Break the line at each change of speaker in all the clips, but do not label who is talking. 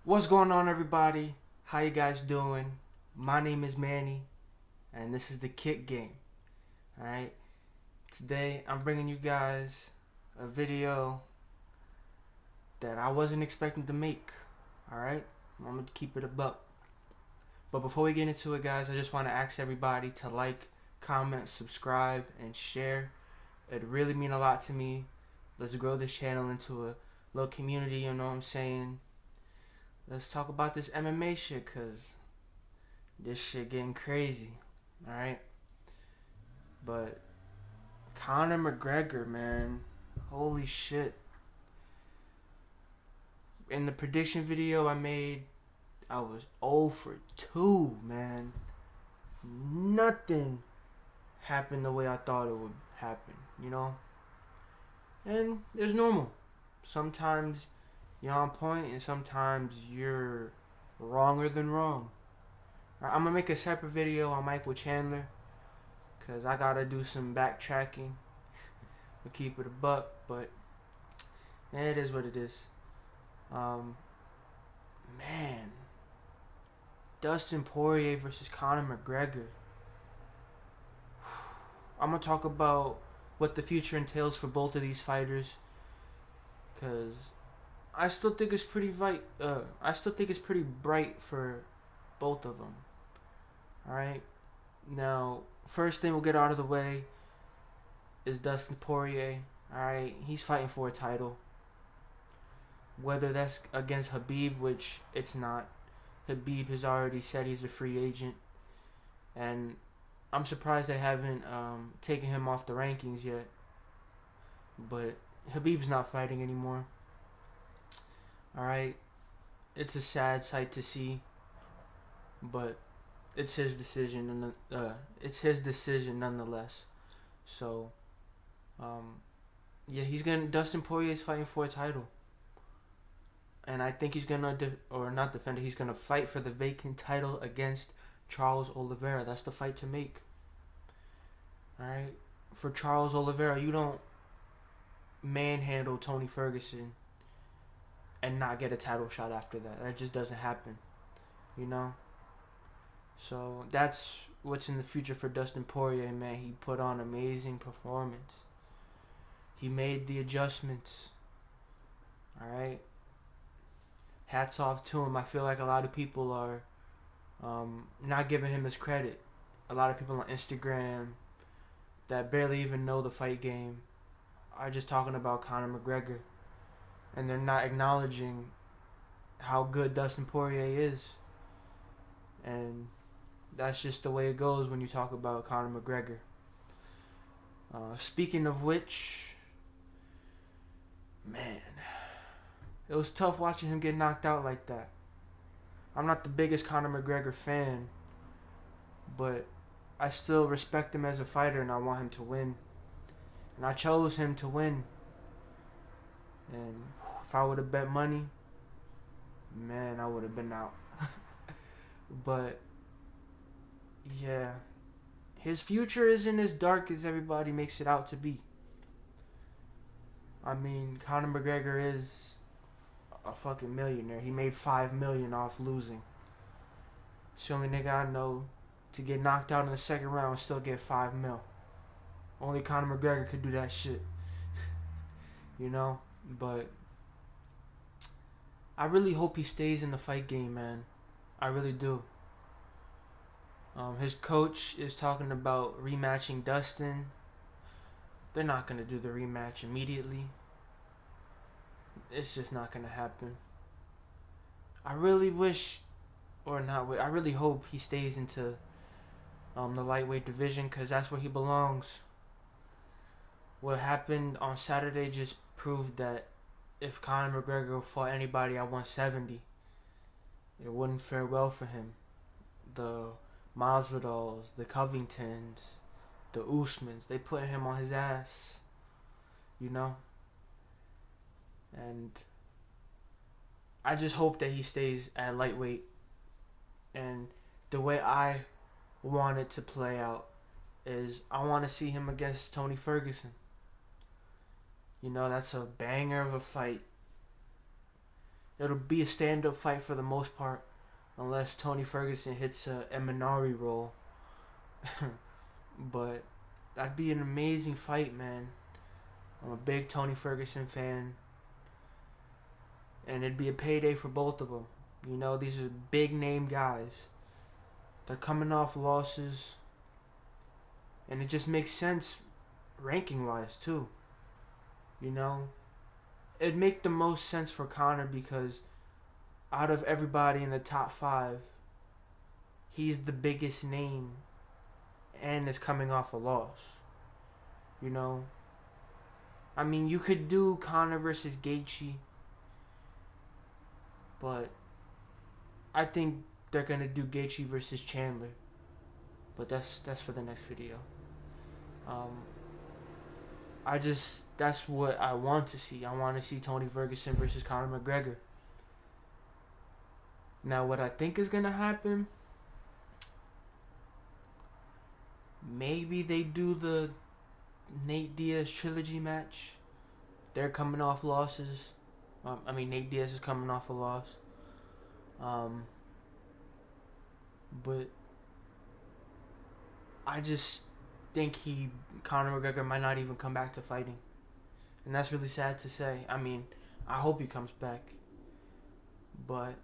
What's going on, everybody? How you guys doing? My name is Manny, and this is the Kick Game. All right. Today, I'm bringing you guys a video that I wasn't expecting to make. All right. I'm gonna keep it a buck. But before we get into it, guys, I just want to ask everybody to like, comment, subscribe, and share. It really mean a lot to me. Let's grow this channel into a little community. You know what I'm saying? Let's talk about this MMA shit, cause this shit getting crazy. Alright? But Conor McGregor, man. Holy shit. In the prediction video I made, I was 0 for 2, man. Nothing happened the way I thought it would happen, you know? And it's normal. Sometimes you're on point and sometimes you're wronger than wrong. I'm gonna make a separate video on Michael Chandler because I gotta do some backtracking. We'll keep it a buck, but it is what it is. Man, Dustin Poirier versus Conor McGregor. I'm gonna talk about what the future entails for both of these fighters, cause I still think it's pretty bright for both of them. All right. Now, first thing we'll get out of the way is Dustin Poirier. Alright, he's fighting for a title. Whether that's against Khabib, which it's not. Khabib has already said he's a free agent. And I'm surprised they haven't taken him off the rankings yet. But Khabib's not fighting anymore. Alright, it's a sad sight to see. But it's his decision, and it's his decision nonetheless. So, yeah, Dustin Poirier is fighting for a title, and I think he's gonna not defend it. He's gonna fight for the vacant title against Charles Oliveira. That's the fight to make. All right, for Charles Oliveira, you don't manhandle Tony Ferguson and not get a title shot after that. That just doesn't happen, you know. So that's what's in the future for Dustin Poirier, man. He put on an amazing performance. He made the adjustments. Alright? Hats off to him. I feel like a lot of people are not giving him his credit. A lot of people on Instagram that barely even know the fight game are just talking about Conor McGregor. And they're not acknowledging how good Dustin Poirier is. And that's just the way it goes when you talk about Conor McGregor. Speaking of which, man, it was tough watching him get knocked out like that. I'm not the biggest Conor McGregor fan, but I still respect him as a fighter and I want him to win. And I chose him to win. And if I would have bet money, man, I would have been out. But yeah, his future isn't as dark as everybody makes it out to be. I mean, Conor McGregor is a fucking millionaire. He made $5 million off losing. It's the only nigga I know to get knocked out in the second round and still get $5 mil. Only Conor McGregor could do that shit. You know? But I really hope he stays in the fight game, man. I really do. His coach is talking about rematching Dustin. They're not going to do the rematch immediately. It's just not going to happen. I really wish, or not, I really hope he stays into the lightweight division because that's where he belongs. What happened on Saturday just proved that if Conor McGregor fought anybody at 170, it wouldn't fare well for him. The Masvidals, the Covingtons, the Usmans, they put him on his ass, you know? And I just hope that he stays at lightweight. And the way I want it to play out is I want to see him against Tony Ferguson. You know, that's a banger of a fight. It'll be a stand-up fight for the most part, unless Tony Ferguson hits a Eminari roll. But that'd be an amazing fight, man. I'm a big Tony Ferguson fan, and it'd be a payday for both of them. You know, these are big name guys. They're coming off losses, and it just makes sense ranking wise too. You know, it'd make the most sense for Conor because out of everybody in the top 5, he's the biggest name and is coming off a loss. You know, I mean, you could do Conor versus Gaethje, but I think they're gonna do Gaethje versus Chandler. But that's for the next video. That's what I want to see. I want to see Tony Ferguson versus Conor McGregor. Now, what I think is gonna happen, maybe they do the Nate Diaz trilogy match. They're coming off losses. Nate Diaz is coming off a loss. But I just think Conor McGregor might not even come back to fighting. And that's really sad to say. I mean, I hope he comes back. But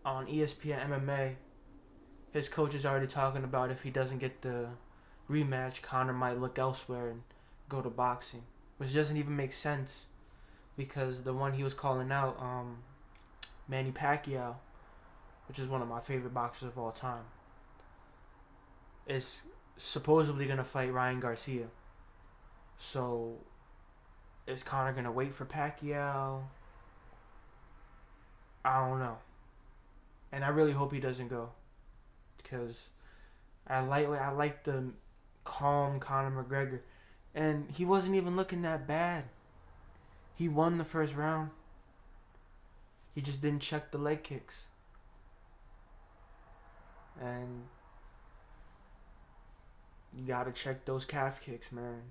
on ESPN MMA, his coach is already talking about if he doesn't get the rematch, Conor might look elsewhere and go to boxing. Which doesn't even make sense. Because the one he was calling out, Manny Pacquiao, which is one of my favorite boxers of all time, is supposedly going to fight Ryan Garcia. So, is Conor going to wait for Pacquiao? I don't know. And I really hope he doesn't go. Because I like the calm Conor McGregor. And he wasn't even looking that bad. He won the first round. He just didn't check the leg kicks. And you gotta check those calf kicks, man.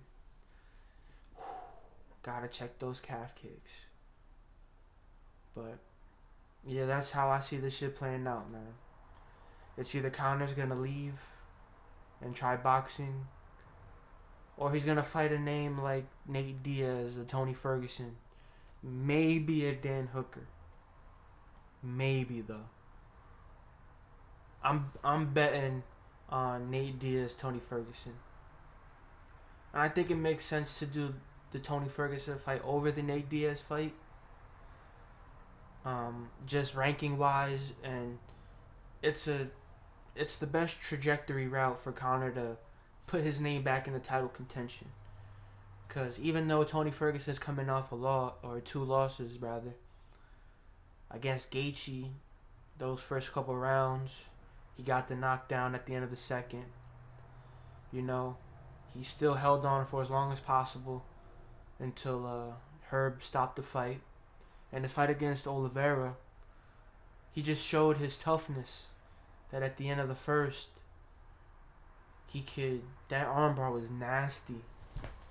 Gotta check those calf kicks. But yeah, that's how I see this shit playing out, man. It's either Conor's gonna leave and try boxing, or he's gonna fight a name like Nate Diaz or Tony Ferguson. Maybe a Dan Hooker. Maybe though. I'm betting on Nate Diaz, Tony Ferguson. And I think it makes sense to do the Tony Ferguson fight over the Nate Diaz fight. Just ranking wise, and it's the best trajectory route for Conor to put his name back in the title contention. Because even though Tony Ferguson is coming off two losses rather, against Gaethje, those first couple rounds, he got the knockdown at the end of the second. You know, he still held on for as long as possible until Herb stopped the fight. And the fight against Oliveira, he just showed his toughness. That at the end of the first, that armbar was nasty.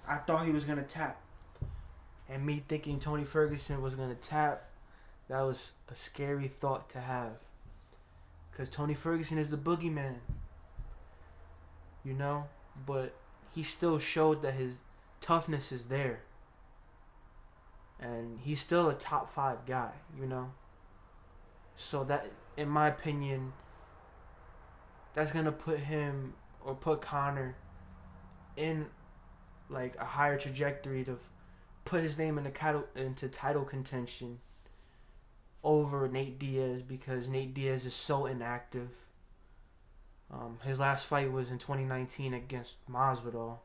I thought he was going to tap. And me thinking Tony Ferguson was going to tap, that was a scary thought to have. Because Tony Ferguson is the boogeyman. You know? But he still showed that his toughness is there. And he's still a top 5 guy, you know? So that, in my opinion, that's going to put Conor in like a higher trajectory to put his name into title contention over Nate Diaz, because Nate Diaz is so inactive. His last fight was in 2019 against Masvidal,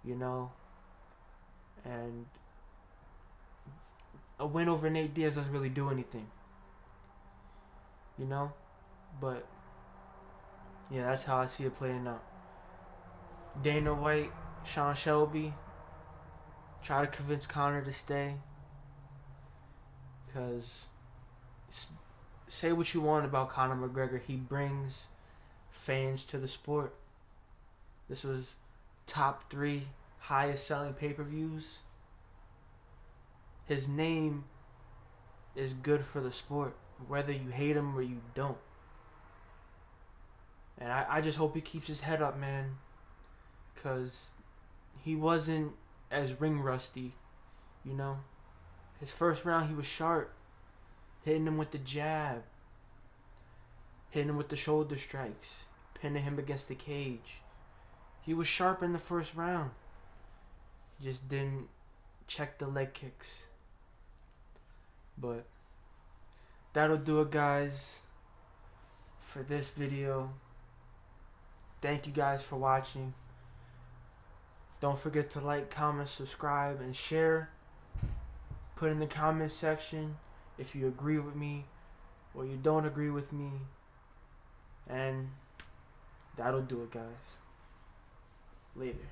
you know, and a win over Nate Diaz doesn't really do anything, you know, but yeah, that's how I see it playing out. Dana White, Sean Shelby, try to convince Conor to stay. Because say what you want about Conor McGregor, he brings fans to the sport. This was top 3 highest selling pay-per-views. His name is good for the sport, whether you hate him or you don't. And I just hope he keeps his head up, man, because he wasn't as ring rusty, you know. His first round, he was sharp, hitting him with the jab, hitting him with the shoulder strikes, pinning him against the cage. He was sharp in the first round. Just didn't check the leg kicks. But that'll do it, guys, for this video. Thank you guys for watching. Don't forget to like, comment, subscribe, and share. Put in the comment section if you agree with me or you don't agree with me. And that'll do it, guys. Later.